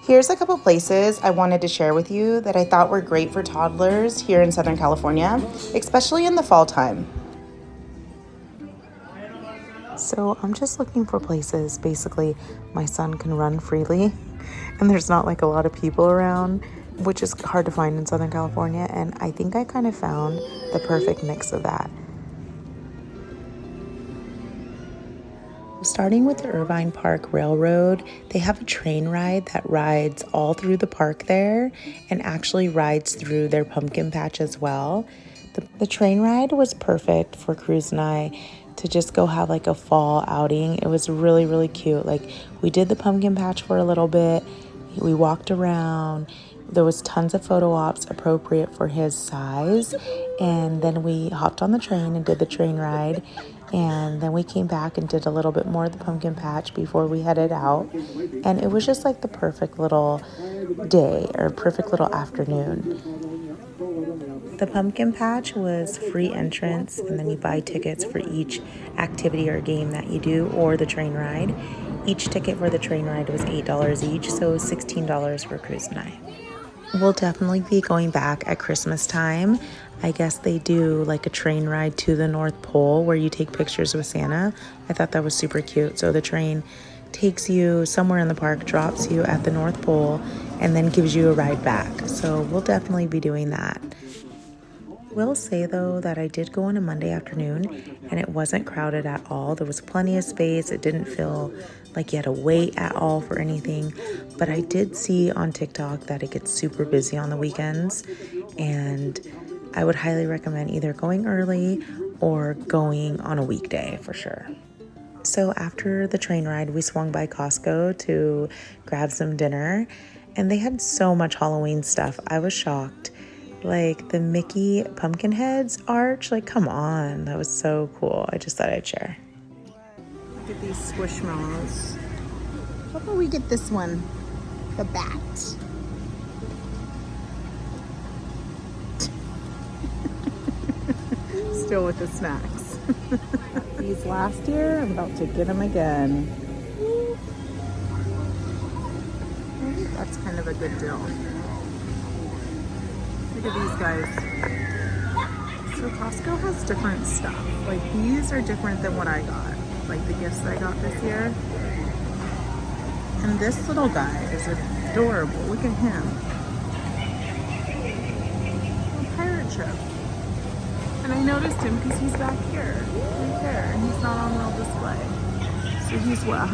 Here's a couple places I wanted to share with you that I thought were great for toddlers here in Southern California, especially in the fall time. So I'm just looking for places, basically, my son can run freely and there's not like a lot of people around, which is hard to find in Southern California. And I think I kind of found the perfect mix of that. Starting with the Irvine Park Railroad, they have a train ride that rides all through the park there and actually rides through their pumpkin patch as well. The train ride was perfect for Cruz and I to just go have like a fall outing. It was really, really cute. Like, we did the pumpkin patch for a little bit. We walked around. There was tons of photo ops appropriate for his size. And then we hopped on the train and did the train ride. And then we came back and did a little bit more of the pumpkin patch before we headed out. And it was just like the perfect little day or perfect little afternoon. The pumpkin patch was free entrance, and then you buy tickets for each activity or game that you do, or the train ride. Each ticket for the train ride was $8 each, so $16 for Cruz and I. We'll definitely be going back at Christmas time. I guess they do like a train ride to the North Pole where you take pictures with Santa. I thought that was super cute. So the train takes you somewhere in the park, drops you at the North Pole, and then gives you a ride back. So we'll definitely be doing that. Will say though that I did go on a Monday afternoon and it wasn't crowded at all. There was plenty of space. It didn't feel like you had to wait at all for anything. But I did see on TikTok that it gets super busy on the weekends, and I would highly recommend either going early or going on a weekday for sure. So after the train ride, we swung by Costco to grab some dinner, and they had so much Halloween stuff. I was shocked. Like the Mickey pumpkin heads arch, like come on, that was so cool. I just thought I'd share. Look at these squishmallows. How about we get this one, the bat? Still with the snacks. These last year, I'm about to get them again. I think that's kind of a good deal. Look at these guys. So Costco has different stuff. Like these are different than what I got. Like the gifts I got this year. And this little guy is adorable. Look at him. A pirate ship. And I noticed him because he's back here. Right there. And he's not on real display. So he's what,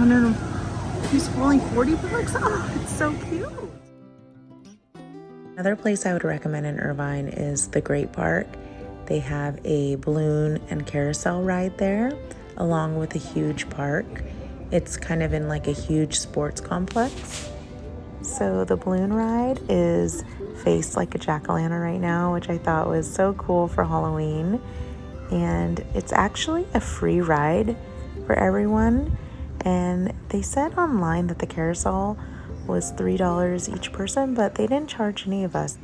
he's only 40 bucks? Oh, it's so cute. Another place I would recommend in Irvine is the Great Park. They have a balloon and carousel ride there, along with a huge park. It's kind of in like a huge sports complex. So the balloon ride is faced like a jack-o'-lantern right now, which I thought was so cool for Halloween. And it's actually a free ride for everyone. And they said online that the carousel was $3 each person, but they didn't charge any of us.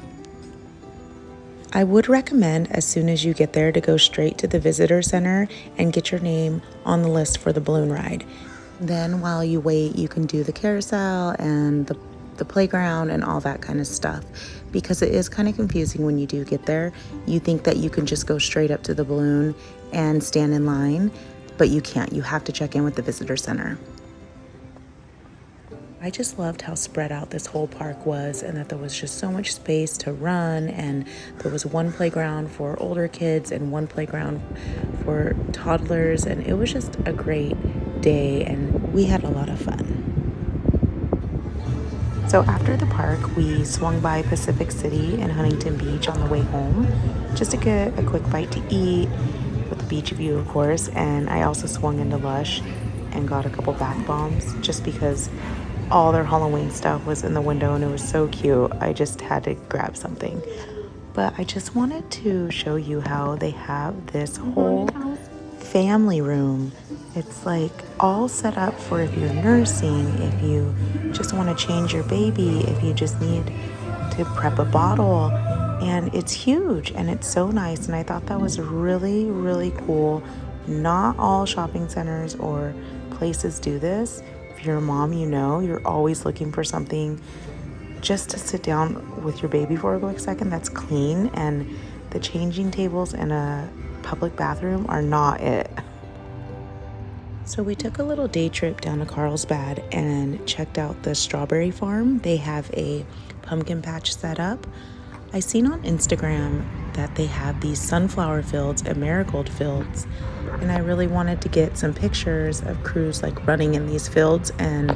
I would recommend as soon as you get there to go straight to the visitor center and get your name on the list for the balloon ride. Then while you wait, you can do the carousel and the playground and all that kind of stuff, because it is kind of confusing when you do get there. You think that you can just go straight up to the balloon and stand in line, but you can't. You have to check in with the visitor center. I just loved how spread out this whole park was, and that there was just so much space to run, and there was one playground for older kids and one playground for toddlers, and it was just a great day, and we had a lot of fun. So after the park, we swung by Pacific City and Huntington Beach on the way home just to get a quick bite to eat with the beach view, of course, and I also swung into Lush and got a couple bath bombs just because all their Halloween stuff was in the window and it was so cute. I just had to grab something. But I just wanted to show you how they have this whole family room. It's like all set up for if you're nursing, if you just want to change your baby, if you just need to prep a bottle. And it's huge and it's so nice. And I thought that was really, really cool. Not all shopping centers or places do this. If you're a mom, you know, you're always looking for something just to sit down with your baby for a quick second, that's clean, and the changing tables in a public bathroom are not it. So we took a little day trip down to Carlsbad and checked out the strawberry farm. They have a pumpkin patch set up. I seen on Instagram that they have these sunflower fields and marigold fields, and I really wanted to get some pictures of crews like running in these fields, and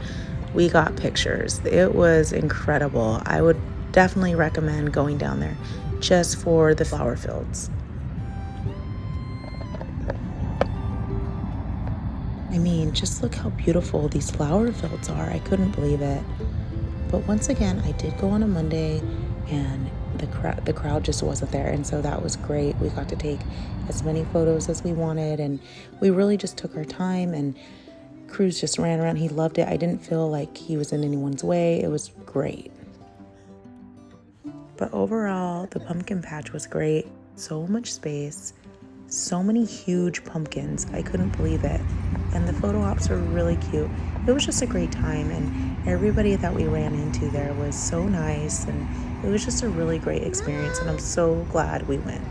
we got pictures. It was incredible. I would definitely recommend going down there just for the flower fields. I mean, just look how beautiful these flower fields are. I couldn't believe it. But once again, I did go on a Monday, and the crowd just wasn't there, and so that was great. We got to take as many photos as we wanted, and we really just took our time, and Cruz just ran around. He loved it. I didn't feel like he was in anyone's way. It was great. But overall, the pumpkin patch was great. So much space, so many huge pumpkins. I couldn't believe it. And the photo ops were really cute. It was just a great time, and everybody that we ran into there was so nice, and it was just a really great experience, and I'm so glad we went.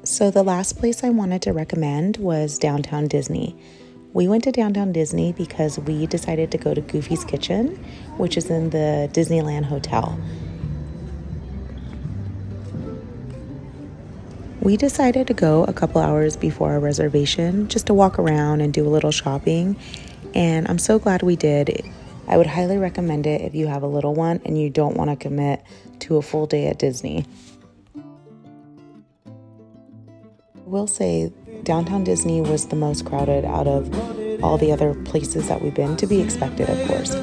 So the last place I wanted to recommend was Downtown Disney. We went to Downtown Disney because we decided to go to Goofy's Kitchen, which is in the Disneyland Hotel. We decided to go a couple hours before our reservation just to walk around and do a little shopping, and I'm so glad we did. I would highly recommend it if you have a little one and you don't want to commit to a full day at Disney. I will say Downtown Disney was the most crowded out of all the other places that we've been, to be expected, of course.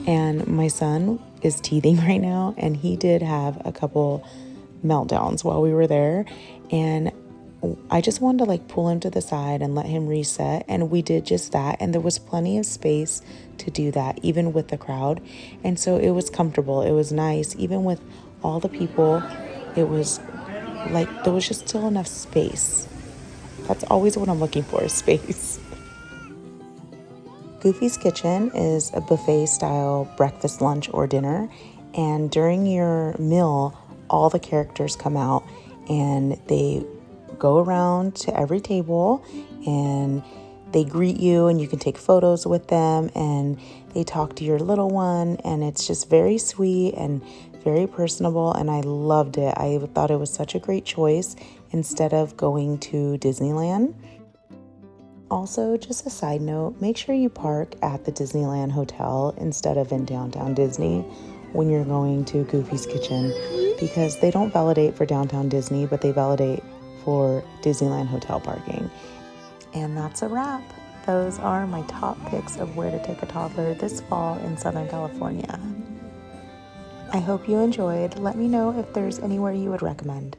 And my son is teething right now, and he did have a couple meltdowns while we were there, and I just wanted to pull him to the side and let him reset, and we did just that, and there was plenty of space to do that even with the crowd, and so it was comfortable. It was nice even with all the people. It was there was just still enough space. That's always what I'm looking for, is space. Goofy's Kitchen is a buffet style breakfast, lunch, or dinner, and during your meal all the characters come out and they go around to every table and they greet you, and you can take photos with them, and they talk to your little one, and it's just very sweet and very personable, and I loved it. I thought it was such a great choice instead of going to Disneyland. Also, just a side note, make sure you park at the Disneyland Hotel instead of in Downtown Disney when you're going to Goofy's Kitchen, because they don't validate for Downtown Disney, but they validate for Disneyland Hotel parking. And that's a wrap. Those are my top picks of where to take a toddler this fall in Southern California. I hope you enjoyed. Let me know if there's anywhere you would recommend.